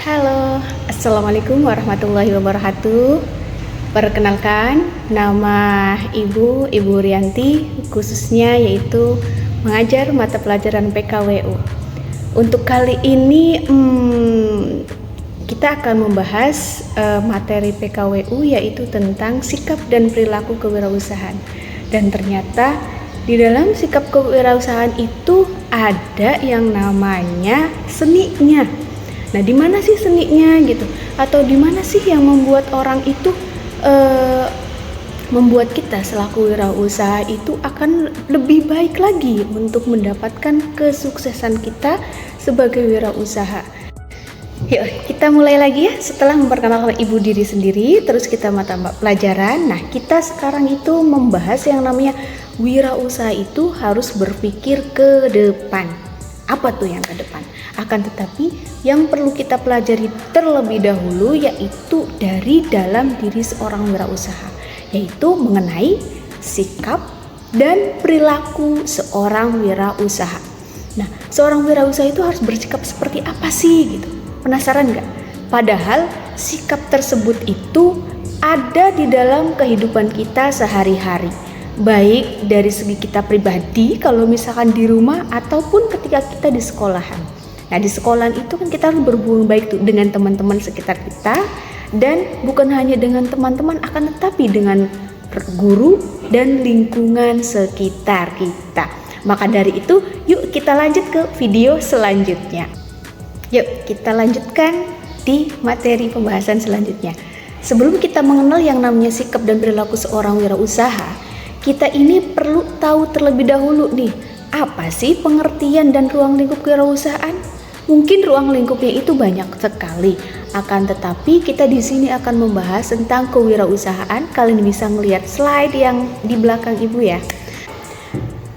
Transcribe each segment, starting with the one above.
Halo, Assalamualaikum warahmatullahi wabarakatuh. Perkenalkan, nama Ibu Rianti, khususnya yaitu mengajar mata pelajaran PKWU. Untuk kali ini kita akan membahas materi PKWU, yaitu tentang sikap dan perilaku kewirausahaan. Dan ternyata di dalam sikap kewirausahaan itu ada yang namanya seninya. Nah, di mana sih seninya gitu? Atau di mana sih yang membuat orang itu membuat kita selaku wirausaha itu akan lebih baik lagi untuk mendapatkan kesuksesan kita sebagai wirausaha. Yuk, kita mulai lagi ya. Setelah memperkenalkan ibu diri sendiri, terus kita mata pelajaran. Nah, kita sekarang itu membahas yang namanya wirausaha itu harus berpikir ke depan. Apa tuh yang ke depan? Akan tetapi yang perlu kita pelajari terlebih dahulu yaitu dari dalam diri seorang wirausaha, yaitu mengenai sikap dan perilaku seorang wirausaha. Nah, seorang wirausaha itu harus bersikap seperti apa sih gitu? Penasaran nggak? Padahal sikap tersebut itu ada di dalam kehidupan kita sehari-hari. Baik dari segi kita pribadi kalau misalkan di rumah ataupun ketika kita di sekolahan. Nah, di sekolahan itu kan kita harus berhubungan baik tuh dengan teman-teman sekitar kita, dan bukan hanya dengan teman-teman akan tetapi dengan guru dan lingkungan sekitar kita. Maka dari itu, yuk kita lanjut ke video selanjutnya. Yuk kita lanjutkan di materi pembahasan selanjutnya. Sebelum kita mengenal yang namanya sikap dan perilaku seorang wirausaha, kita ini perlu tahu terlebih dahulu nih, apa sih pengertian dan ruang lingkup kewirausahaan? Mungkin ruang lingkupnya itu banyak sekali, akan tetapi kita di sini akan membahas tentang kewirausahaan. Kalian bisa melihat slide yang di belakang ibu ya.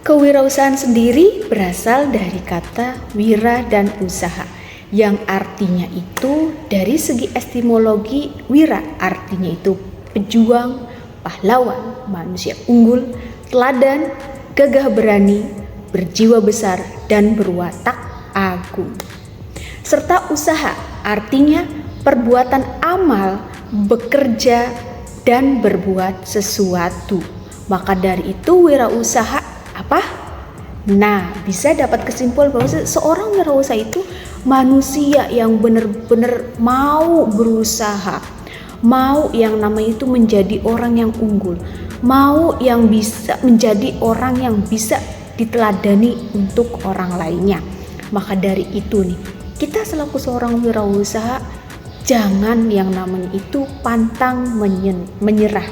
Kewirausahaan sendiri berasal dari kata wira dan usaha, yang artinya itu dari segi etimologi wira artinya itu pejuang, pahlawan, manusia unggul, teladan, gagah berani, berjiwa besar, dan berwatak agung. Serta usaha artinya perbuatan amal, bekerja, dan berbuat sesuatu. Maka dari itu wirausaha apa? Nah, bisa dapat kesimpulan bahwa seorang wirausaha itu manusia yang benar-benar mau berusaha, mau yang namanya itu menjadi orang yang unggul, mau yang bisa menjadi orang yang bisa diteladani untuk orang lainnya. Maka dari itu nih, kita selaku seorang wirausaha jangan yang namanya itu pantang menyerah.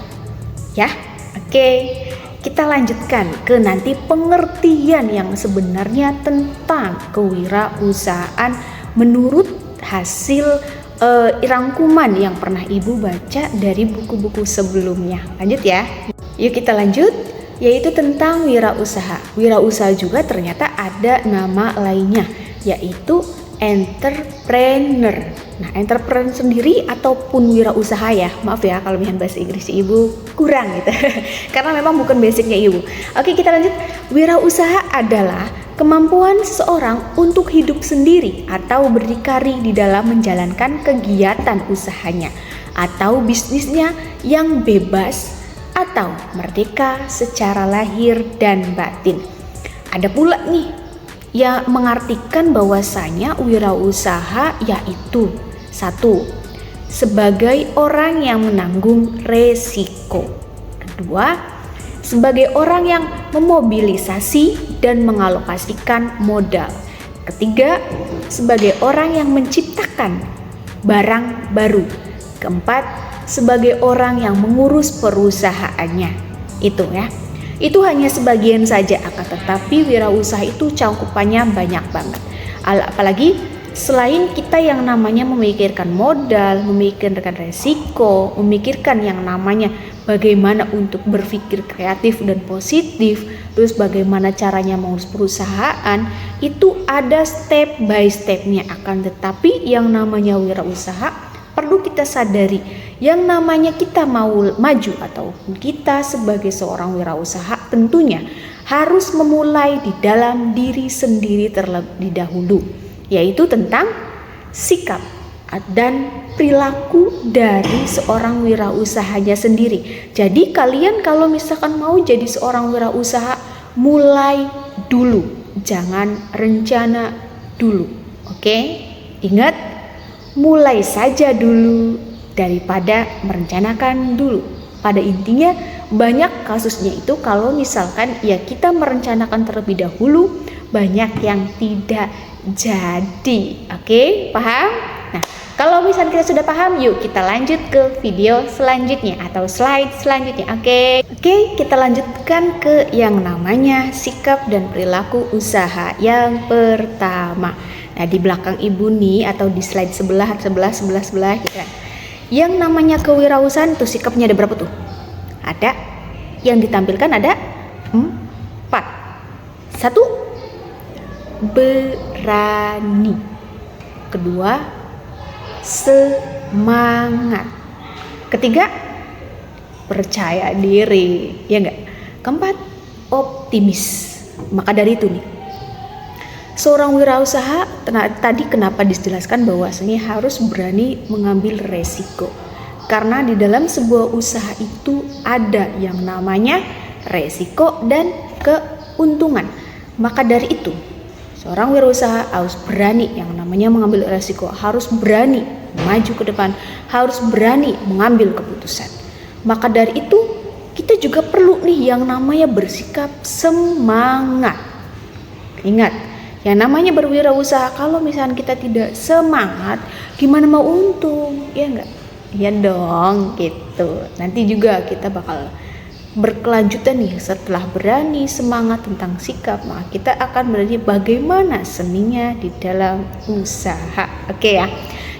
Ya, oke. Kita lanjutkan ke nanti pengertian yang sebenarnya tentang kewirausahaan menurut hasil rangkuman yang pernah ibu baca dari buku-buku sebelumnya. Lanjut ya. Yuk kita lanjut, yaitu tentang wirausaha. Wirausaha juga ternyata ada nama lainnya, yaitu entrepreneur. Nah, entrepreneur sendiri ataupun wirausaha ya, maaf ya kalau misalnya bahasa Inggris ibu kurang gitu karena memang bukan basicnya ibu. Oke, kita lanjut. Wirausaha adalah kemampuan seseorang untuk hidup sendiri atau berdikari di dalam menjalankan kegiatan usahanya atau bisnisnya yang bebas atau merdeka secara lahir dan batin. Ada pula nih yang mengartikan bahwasanya wirausaha yaitu satu, sebagai orang yang menanggung resiko. Kedua, sebagai orang yang memobilisasi dan mengalokasikan modal. Ketiga, sebagai orang yang menciptakan barang baru. Keempat, sebagai orang yang mengurus perusahaannya. Itu ya. Itu hanya sebagian saja, akan tetapi wirausaha itu cakupannya banyak banget. Apalagi selain kita yang namanya memikirkan modal, memikirkan resiko, memikirkan yang namanya bagaimana untuk berpikir kreatif dan positif, terus bagaimana caranya mengurus perusahaan, itu ada step by stepnya. Akan tetapi yang namanya wirausaha perlu kita sadari, yang namanya kita mau maju atau kita sebagai seorang wirausaha tentunya harus memulai di dalam diri sendiri terlebih dahulu, yaitu tentang sikap, dan perilaku dari seorang wirausahanya sendiri. Jadi kalian kalau misalkan mau jadi seorang wirausaha, mulai dulu, jangan rencana dulu. Oke? Ingat, mulai saja dulu daripada merencanakan dulu. Pada intinya banyak kasusnya itu kalau misalkan ya kita merencanakan terlebih dahulu, banyak yang tidak jadi. Oke, paham? Nah, kalau misalnya kita sudah paham, yuk kita lanjut ke video selanjutnya atau slide selanjutnya. Oke, kita lanjutkan ke yang namanya sikap dan perilaku usaha yang pertama. Nah, di belakang ibu nih atau di slide sebelah gitu kan. Yang namanya kewirausahaan tuh sikapnya ada berapa tuh? Ada yang ditampilkan ada 4. 1, berani. Kedua, semangat. Ketiga, percaya diri, ya enggak? Keempat, optimis. Maka dari itu nih, seorang wirausaha tadi kenapa dijelaskan bahwasanya harus berani mengambil resiko. Karena di dalam sebuah usaha itu ada yang namanya resiko dan keuntungan. Maka dari itu, seorang wirausaha harus berani yang namanya mengambil resiko, harus berani maju ke depan, harus berani mengambil keputusan. Maka dari itu, kita juga perlu nih yang namanya bersikap semangat. Ingat, yang namanya berwirausaha, kalau misalnya kita tidak semangat, gimana mau untung? Ya enggak? Ya dong, gitu. Nanti juga kita bakal berkelanjutan nih setelah berani semangat tentang sikap, maka kita akan berani bagaimana seninya di dalam usaha. Oke ya.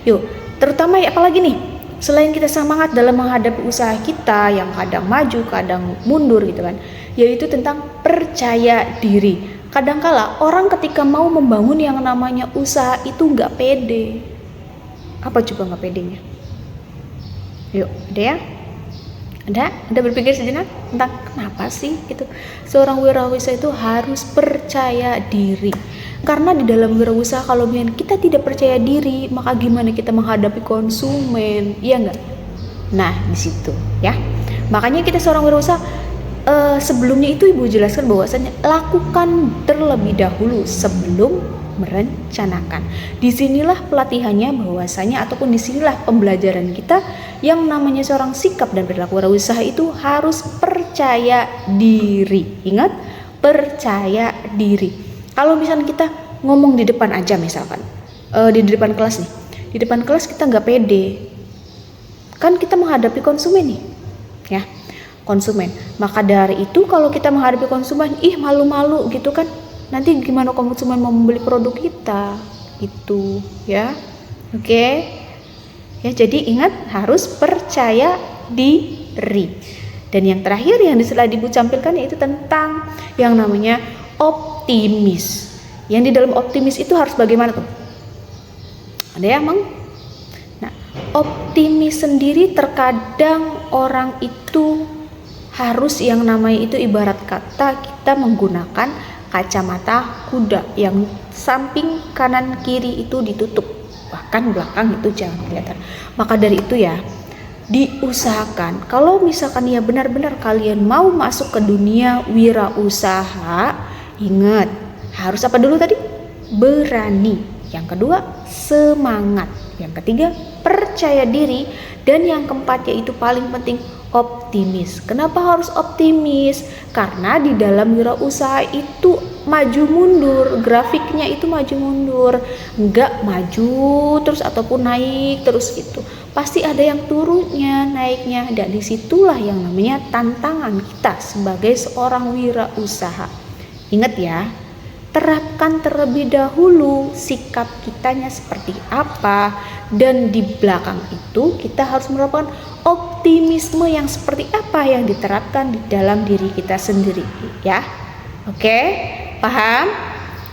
Yuk, terutama ya apalagi nih? Selain kita semangat dalam menghadapi usaha kita yang kadang maju, kadang mundur gitu kan. Yaitu tentang percaya diri. Kadangkala orang ketika mau membangun yang namanya usaha itu nggak pede. Apa coba nggak pedenya? Yuk, ada ya? Ada berpikir sejenak tentang kenapa sih gitu. Seorang wirausaha itu harus percaya diri. Karena di dalam wirausaha kalau kita tidak percaya diri, maka gimana kita menghadapi konsumen? Iya enggak? Nah, di situ ya. Makanya kita seorang wirausaha sebelumnya itu Ibu jelaskan bahwasanya lakukan terlebih dahulu sebelum merencanakan. Disinilah pelatihannya bahwasanya ataupun disinilah pembelajaran kita yang namanya seorang sikap dan perilaku wirausaha itu harus percaya diri. Ingat, percaya diri. Kalau misalnya kita ngomong di depan aja misalkan, di depan kelas nih, di depan kelas kita nggak pede, kan kita menghadapi konsumen nih, ya konsumen. Maka dari itu kalau kita menghadapi konsumen, malu-malu gitu kan. Nanti gimana konsumen mau membeli produk kita itu ya. Oke. Ya, jadi ingat harus percaya diri. Dan yang terakhir yang setelah Ibu tampilkan yaitu tentang yang namanya optimis. Yang di dalam optimis itu harus bagaimana tuh? Ada ya, Mang? Nah, optimis sendiri terkadang orang itu harus yang namanya itu ibarat kata kita menggunakan kacamata kuda yang samping kanan kiri itu ditutup, bahkan belakang itu jangan kelihatan. Maka dari itu ya, diusahakan kalau misalkan ya benar-benar kalian mau masuk ke dunia wirausaha, ingat harus apa dulu tadi? Berani. Yang kedua, semangat. Yang ketiga, percaya diri. Dan yang keempat yaitu paling penting, optimis. Kenapa harus optimis? Karena di dalam wirausaha itu maju mundur, grafiknya itu maju mundur, enggak maju terus ataupun naik terus gitu. Pasti ada yang turunnya, naiknya, dan disitulah yang namanya tantangan kita sebagai seorang wirausaha. Ingat ya, terapkan terlebih dahulu sikap kitanya seperti apa, dan di belakang itu kita harus merupakan optimisme yang seperti apa yang diterapkan di dalam diri kita sendiri ya. Oke, paham?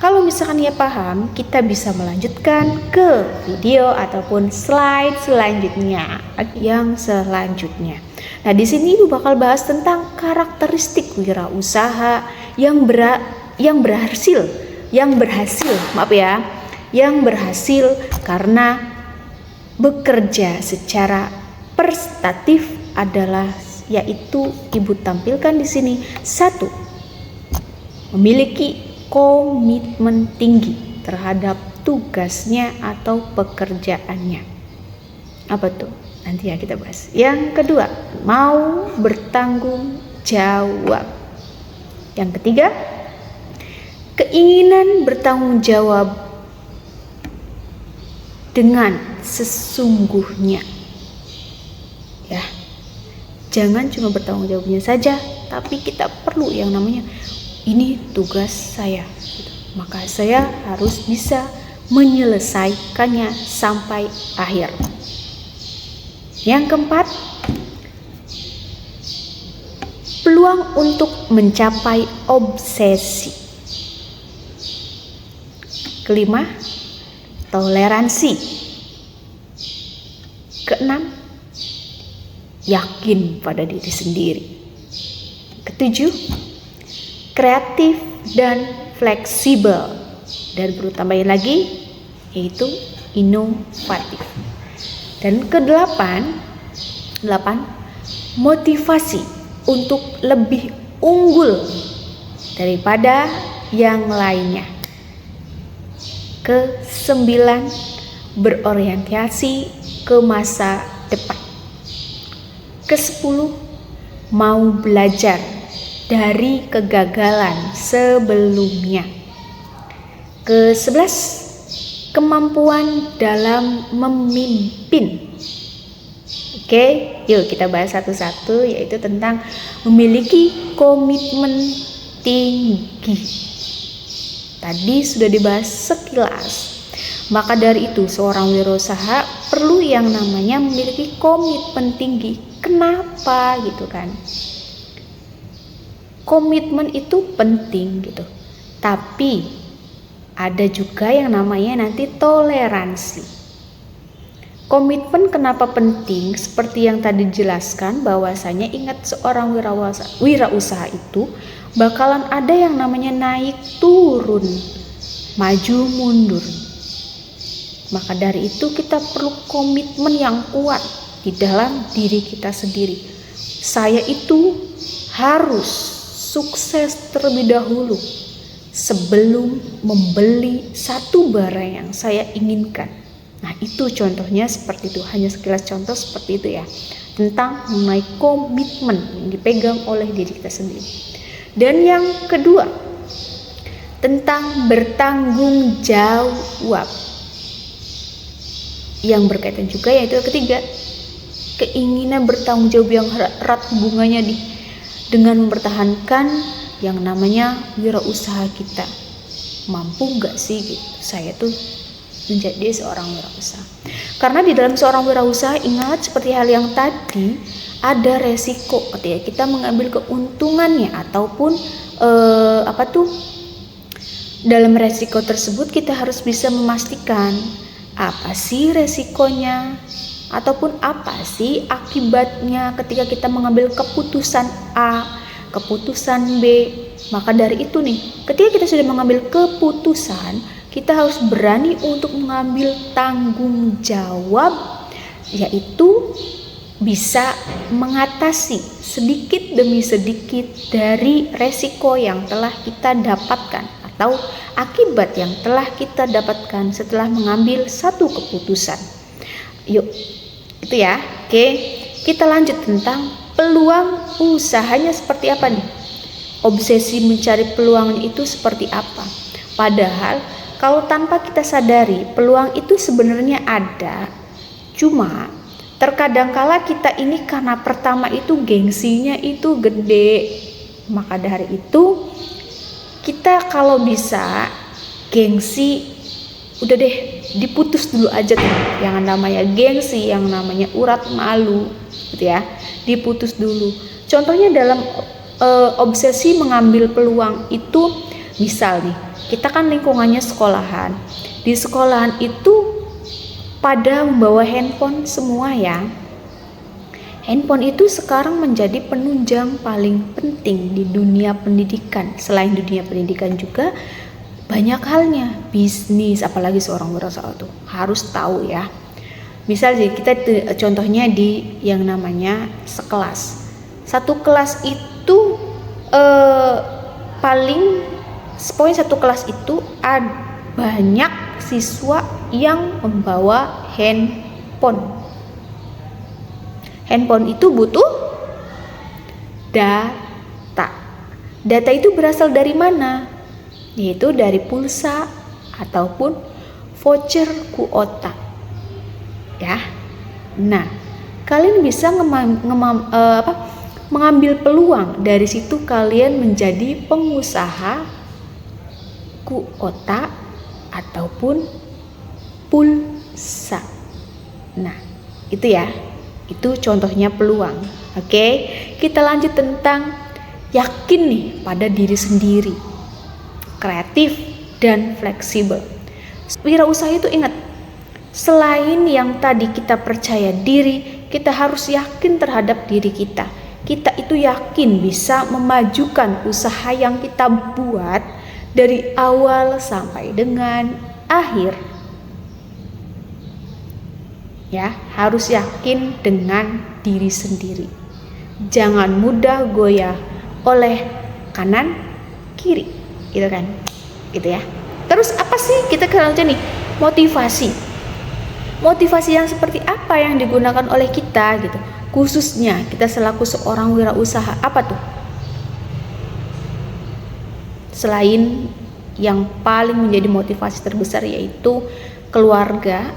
Kalau misalkan ya paham, kita bisa melanjutkan ke video ataupun slide selanjutnya yang selanjutnya. Nah, di sini Ibu bakal bahas tentang karakteristik wirausaha yang berhasil karena bekerja secara prestatif adalah, yaitu Ibu tampilkan di sini. 1. Memiliki komitmen tinggi terhadap tugasnya atau pekerjaannya. Apa tuh? Nanti ya kita bahas. Yang kedua, mau bertanggung jawab. Yang ketiga, keinginan bertanggung jawab dengan sesungguhnya. Ya, jangan cuma bertanggung jawabnya saja, tapi kita perlu yang namanya ini tugas saya. Maka saya harus bisa menyelesaikannya sampai akhir. Yang keempat, peluang untuk mencapai obsesi. Kelima, toleransi. Keenam, yakin pada diri sendiri. Ketujuh, kreatif dan fleksibel. Dan perlu tambahin lagi, yaitu inovatif. Dan kedelapan, motivasi untuk lebih unggul daripada yang lainnya. Kesembilan, berorientasi ke masa depan. Kesepuluh, mau belajar dari kegagalan sebelumnya. Ke-11, kemampuan dalam memimpin. Oke, yuk kita bahas satu-satu, yaitu tentang memiliki komitmen tinggi. Tadi sudah dibahas sekilas. Maka dari itu seorang wirausaha perlu yang namanya memiliki komitmen tinggi. Kenapa gitu kan? Komitmen itu penting gitu. Tapi ada juga yang namanya nanti toleransi. Komitmen kenapa penting? Seperti yang tadi dijelaskan, bahwasanya ingat seorang wirausaha itu bakalan ada yang namanya naik turun, maju mundur. Maka dari itu kita perlu komitmen yang kuat di dalam diri kita sendiri. Saya itu harus sukses terlebih dahulu sebelum membeli satu barang yang saya inginkan. Nah, itu contohnya seperti itu, hanya sekilas contoh seperti itu ya, tentang mengenai komitmen yang dipegang oleh diri kita sendiri. Dan yang kedua, tentang bertanggung jawab, yang berkaitan juga yaitu ketiga, keinginan bertanggung jawab yang erat hubungannya dengan mempertahankan yang namanya wirausaha kita. Mampu nggak sih gitu saya tuh menjadi seorang wirausaha? Karena di dalam seorang wirausaha, ingat seperti hal yang tadi, ada resiko ketika kita mengambil keuntungannya ataupun dalam resiko tersebut kita harus bisa memastikan apa sih resikonya ataupun apa sih akibatnya ketika kita mengambil keputusan A, keputusan B. Maka dari itu nih, ketika kita sudah mengambil keputusan, kita harus berani untuk mengambil tanggung jawab, yaitu bisa mengatasi sedikit demi sedikit dari resiko yang telah kita dapatkan atau akibat yang telah kita dapatkan setelah mengambil satu keputusan. Yuk, itu ya. Oke, kita lanjut tentang peluang usahanya seperti apa nih? Obsesi mencari peluang itu seperti apa? Padahal kalau tanpa kita sadari, peluang itu sebenarnya ada. Cuma terkadang kala kita ini karena pertama itu gengsinya itu gede. Maka dari itu kita kalau bisa gengsi udah deh diputus dulu aja tuh. Yang namanya gengsi, yang namanya urat malu gitu ya. Diputus dulu. Contohnya dalam obsesi mengambil peluang itu, misal nih, kita kan lingkungannya sekolahan. Di sekolahan itu pada membawa handphone semua ya. Handphone itu sekarang menjadi penunjang paling penting di dunia pendidikan. Selain dunia pendidikan juga banyak halnya, bisnis, apalagi seorang wirausaha tuh harus tahu ya. Misal kita contohnya di yang namanya sekelas. Satu kelas itu poin satu kelas itu ada banyak siswa yang membawa handphone. Handphone itu butuh data. Data itu berasal dari mana? Yaitu dari pulsa ataupun voucher kuota. Ya. Nah, kalian bisa mengambil peluang dari situ kalian menjadi pengusaha kuota ataupun pulsa. Nah, itu ya. Itu contohnya peluang. Oke, kita lanjut tentang yakin nih pada diri sendiri, kreatif dan fleksibel. Wirausaha itu ingat, selain yang tadi kita percaya diri, kita harus yakin terhadap diri kita. Kita itu yakin bisa memajukan usaha yang kita buat dari awal sampai dengan akhir. Ya, harus yakin dengan diri sendiri. Jangan mudah goyah oleh kanan kiri, gitu kan? Gitu ya. Terus apa sih kita kenal aja nih? Motivasi. Motivasi yang seperti apa yang digunakan oleh kita gitu? Khususnya kita selaku seorang wirausaha, apa tuh? Selain yang paling menjadi motivasi terbesar yaitu keluarga,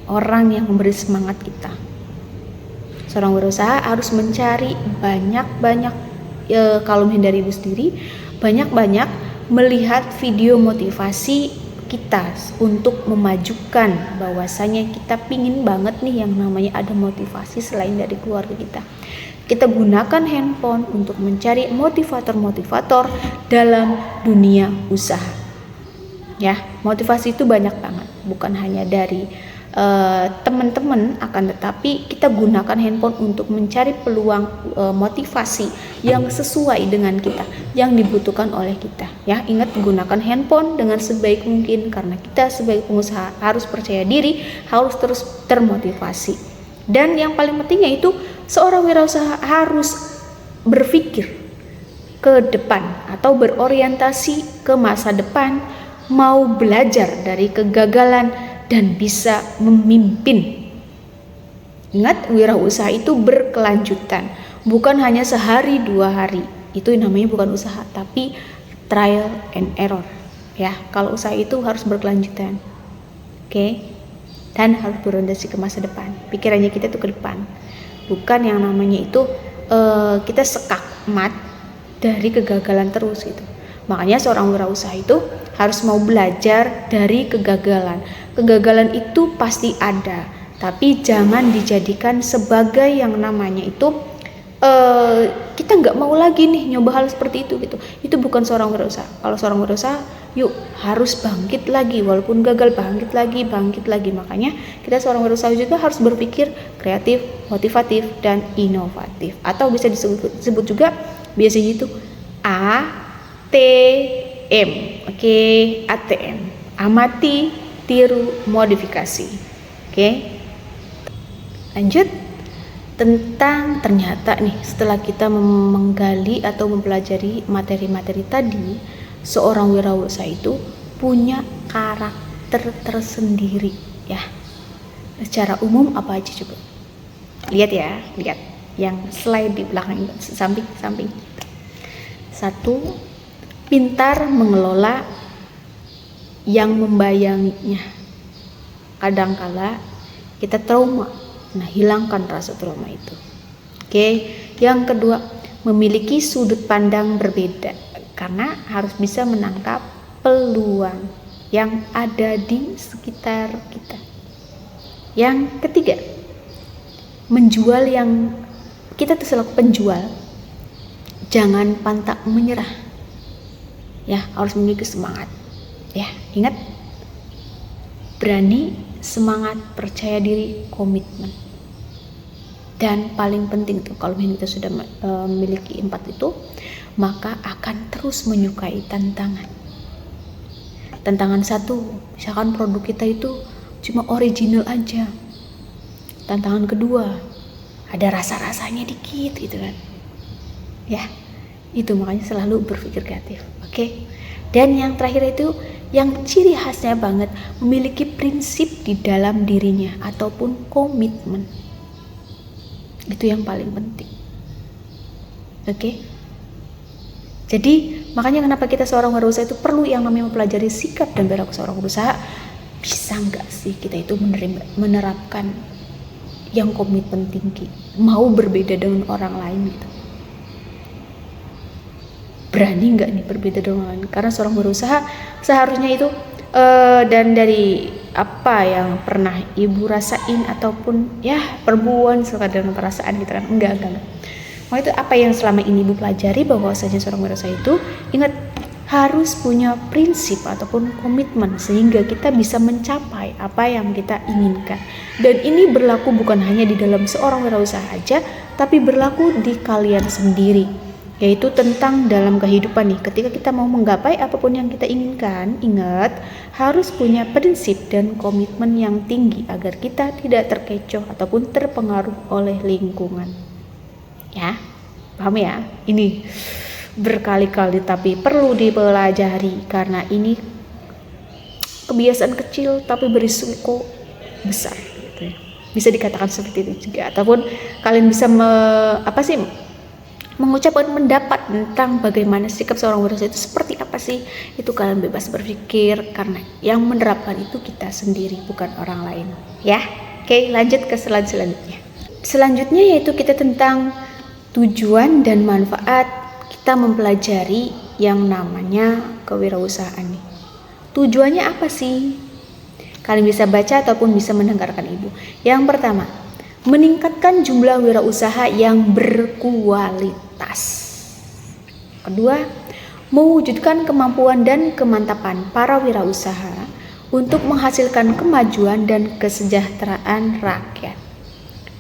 orang yang memberi semangat kita. Seorang wirausaha harus mencari banyak-banyak kalau menghindari ibu sendiri, banyak-banyak melihat video motivasi kita untuk memajukan bahwasanya kita pingin banget nih yang namanya ada motivasi selain dari keluarga kita. Kita gunakan handphone untuk mencari motivator-motivator dalam dunia usaha. Ya, motivasi itu banyak banget, bukan hanya dari teman-teman, akan tetapi kita gunakan handphone untuk mencari peluang motivasi yang sesuai dengan kita, yang dibutuhkan oleh kita. Ya, ingat, gunakan handphone dengan sebaik mungkin karena kita sebagai pengusaha harus percaya diri, harus terus termotivasi. Dan yang paling penting yaitu seorang wirausaha harus berpikir ke depan atau berorientasi ke masa depan, mau belajar dari kegagalan dan bisa memimpin. Ingat, wirausaha itu berkelanjutan, bukan hanya sehari 2 hari. Itu namanya bukan usaha, tapi trial and error. Ya, kalau usaha itu harus berkelanjutan. Oke? Dan harus berorientasi ke masa depan. Pikirannya kita tuh ke depan. Bukan yang namanya itu kita sekakmat dari kegagalan terus gitu. Makanya seorang wirausaha itu harus mau belajar dari kegagalan. Kegagalan itu pasti ada, tapi jangan dijadikan sebagai yang namanya itu kita nggak mau lagi nih nyoba hal seperti itu gitu. Itu bukan seorang wirausaha. Kalau seorang wirausaha, yuk harus bangkit lagi, walaupun gagal bangkit lagi. Makanya kita seorang wirausaha juga harus berpikir kreatif, motivatif, dan inovatif. Atau bisa disebut juga biasanya itu ATM. Oke, ATM. Amati, tiru, modifikasi. Oke. Lanjut tentang ternyata nih setelah kita menggali atau mempelajari materi-materi tadi, seorang wirausaha itu punya karakter tersendiri ya. Secara umum apa aja coba? Lihat ya, lihat yang slide di belakang samping. 1. Pintar mengelola yang membayanginya. Kadangkala kita trauma, nah hilangkan rasa trauma itu. Oke. Yang kedua, memiliki sudut pandang berbeda, karena harus bisa menangkap peluang yang ada di sekitar kita. Yang ketiga, menjual yang kita tuh selaku penjual, jangan pantang menyerah. Ya, harus memiliki semangat. Ya, ingat, berani, semangat, percaya diri, komitmen. Dan paling penting tuh, kalau kita sudah memiliki 4 itu, maka akan terus menyukai tantangan. Tantangan 1, misalkan produk kita itu cuma original aja. Tantangan kedua, ada rasa-rasanya dikit gitu kan. Ya, itu makanya selalu berpikir kreatif. Oke. Dan yang terakhir itu yang ciri khasnya banget, memiliki prinsip di dalam dirinya ataupun komitmen. Itu yang paling penting. Oke. Jadi makanya kenapa kita seorang wirausaha itu perlu yang namanya mempelajari sikap dan perilaku seorang berusaha. Bisa nggak sih kita itu menerapkan yang komitmen tinggi, mau berbeda dengan orang lain gitu. Berani nggak nih berbeda dengan orang lain? Karena seorang berusaha seharusnya itu dan dari apa yang pernah ibu rasain ataupun ya perempuan suka dengan perasaan gitu kan, enggak. Mau itu apa yang selama ini ibu pelajari, bahwasanya seorang berusaha itu ingat harus punya prinsip ataupun komitmen sehingga kita bisa mencapai apa yang kita inginkan. Dan ini berlaku bukan hanya di dalam seorang wirausaha aja, tapi berlaku di kalian sendiri, yaitu tentang dalam kehidupan nih. Ketika kita mau menggapai apapun yang kita inginkan, ingat harus punya prinsip dan komitmen yang tinggi agar kita tidak terkecoh ataupun terpengaruh oleh lingkungan. Ya, paham ya? Ini berkali-kali tapi perlu dipelajari karena ini kebiasaan kecil tapi berisiko besar gitu ya. Bisa dikatakan seperti itu juga, ataupun kalian bisa mengucapkan pendapat tentang bagaimana sikap seorang wirausaha itu seperti apa sih. Itu kalian bebas berpikir karena yang menerapkan itu kita sendiri bukan orang lain ya. Oke, lanjut ke selanjutnya yaitu kita tentang tujuan dan manfaat kita mempelajari yang namanya kewirausahaan nih. Tujuannya apa sih? Kalian bisa baca ataupun bisa mendengarkan ibu. Yang pertama, meningkatkan jumlah wirausaha yang berkualitas. Kedua, mewujudkan kemampuan dan kemantapan para wirausaha untuk menghasilkan kemajuan dan kesejahteraan rakyat.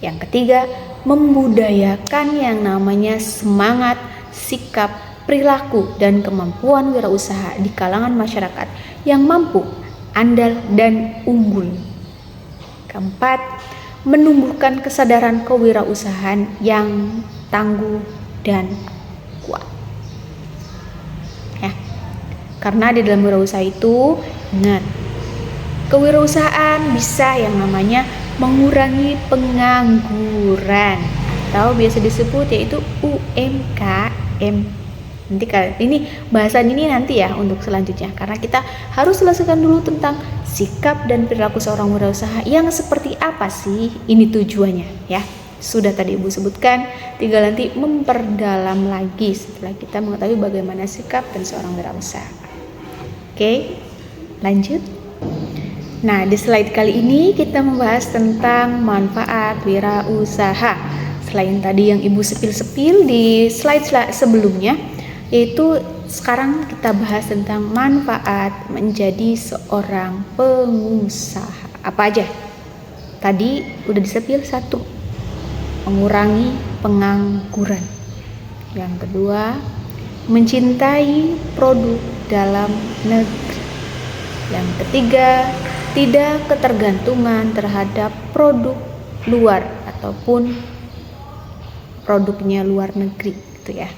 Yang ketiga, membudayakan yang namanya semangat, sikap, perilaku, dan kemampuan wirausaha di kalangan masyarakat yang mampu, andal, dan unggul. Keempat, menumbuhkan kesadaran kewirausahaan yang tangguh dan kuat. Ya, karena di dalam wirausaha itu, ingat, kewirausahaan bisa yang namanya mengurangi pengangguran atau biasa disebut yaitu UMKM. Nanti ini bahasan ini nanti ya untuk selanjutnya, karena kita harus selesaikan dulu tentang sikap dan perilaku seorang wirausaha yang seperti apa sih ini tujuannya ya. Sudah tadi ibu sebutkan, tinggal nanti memperdalam lagi setelah kita mengetahui bagaimana sikap dan seorang wirausaha. Oke, lanjut. Nah, di slide kali ini kita membahas tentang manfaat wirausaha. Selain tadi yang ibu sepil-sepil di slide sebelumnya, yaitu sekarang kita bahas tentang manfaat menjadi seorang pengusaha. Apa aja? Tadi udah disepil satu, mengurangi pengangguran. Yang kedua, mencintai produk dalam negeri. Yang ketiga, tidak ketergantungan terhadap produk luar ataupun produknya luar negeri gitu ya.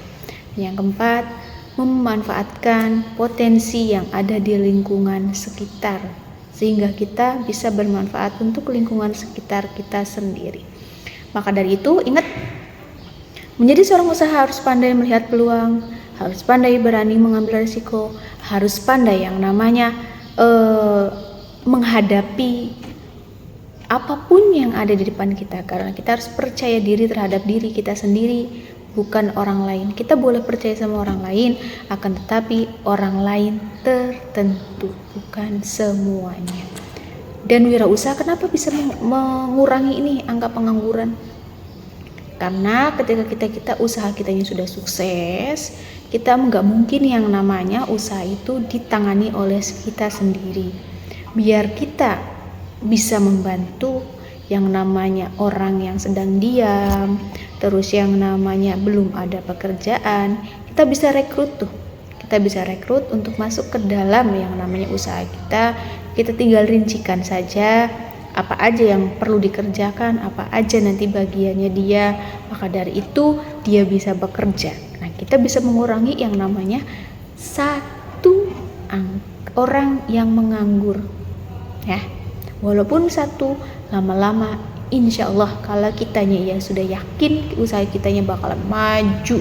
Yang keempat, memanfaatkan potensi yang ada di lingkungan sekitar sehingga kita bisa bermanfaat untuk lingkungan sekitar kita sendiri. Maka dari itu, ingat, menjadi seorang usaha harus pandai melihat peluang, harus pandai berani mengambil risiko, harus pandai yang namanya menghadapi apapun yang ada di depan kita, karena kita harus percaya diri terhadap diri kita sendiri, bukan orang lain. Kita boleh percaya sama orang lain, akan tetapi orang lain tertentu, bukan semuanya. Dan wirausaha kenapa bisa mengurangi ini angka pengangguran? Karena ketika kita usaha kitanya sudah sukses, kita nggak mungkin yang namanya usaha itu ditangani oleh kita sendiri. Biar kita bisa membantu yang namanya orang yang sedang diam, terus yang namanya belum ada pekerjaan, kita bisa rekrut untuk masuk ke dalam yang namanya usaha kita. kita tinggal rincikan saja apa aja yang perlu dikerjakan, apa aja nanti bagiannya dia, maka dari itu dia bisa bekerja. Nah, kita bisa mengurangi yang namanya orang yang menganggur ya. Walaupun satu, lama-lama insya Allah kalau kitanya ya sudah yakin usaha kitanya bakalan maju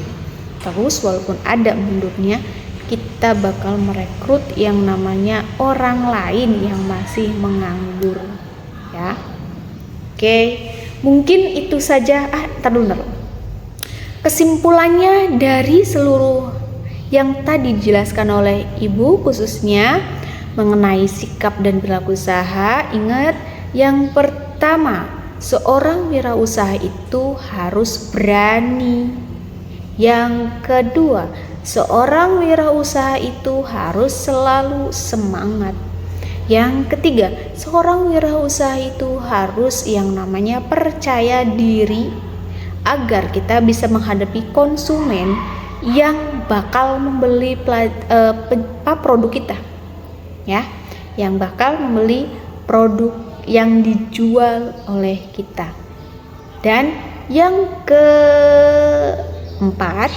terus, walaupun ada mundurnya, kita bakal merekrut yang namanya orang lain yang masih menganggur ya. Oke, mungkin itu saja. Ntar dulu. Kesimpulannya dari seluruh yang tadi dijelaskan oleh Ibu, khususnya mengenai sikap dan perilaku usaha, ingat yang pertama, seorang wirausaha itu harus berani. Yang kedua, seorang wirausaha itu harus selalu semangat. Yang ketiga, seorang wirausaha itu harus yang namanya percaya diri agar kita bisa menghadapi konsumen yang bakal membeli produk kita ya, yang bakal membeli produk yang dijual oleh kita. Dan yang keempat,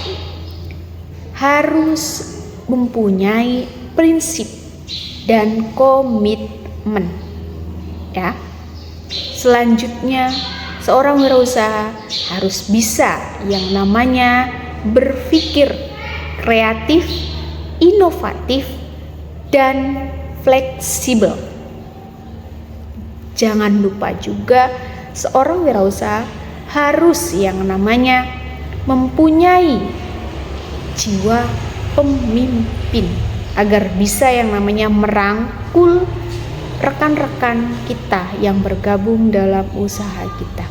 harus mempunyai prinsip dan komitmen ya. Selanjutnya, seorang wirausaha harus bisa yang namanya berpikir kreatif, inovatif, dan fleksibel. Jangan lupa juga seorang wirausaha harus yang namanya mempunyai jiwa pemimpin agar bisa yang namanya merangkul rekan-rekan kita yang bergabung dalam usaha kita.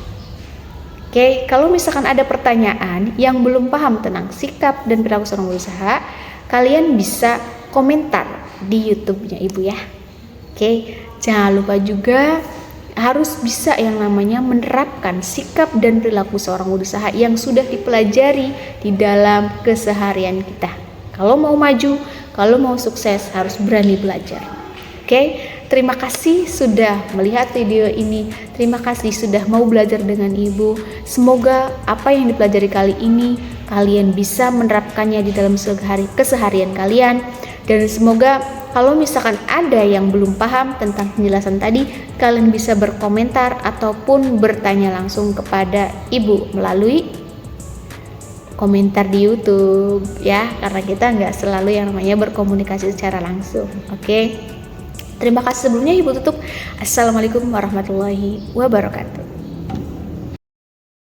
Oke, kalau misalkan ada pertanyaan yang belum paham tentang sikap dan perilaku seorang wirausaha, kalian bisa komentar di YouTube-nya Ibu ya. Oke, jangan lupa juga harus bisa yang namanya menerapkan sikap dan perilaku seorang wirausaha yang sudah dipelajari di dalam keseharian kita. Kalau mau maju, kalau mau sukses, harus berani belajar. Oke, terima kasih sudah melihat video ini. Terima kasih sudah mau belajar dengan Ibu. Semoga apa yang dipelajari kali ini kalian bisa menerapkannya di dalam keseharian kalian. Dan semoga kalau misalkan ada yang belum paham tentang penjelasan tadi, kalian bisa berkomentar ataupun bertanya langsung kepada Ibu melalui komentar di YouTube ya, karena kita nggak selalu yang namanya berkomunikasi secara langsung. Oke, terima kasih sebelumnya. Ibu tutup. Assalamualaikum warahmatullahi wabarakatuh.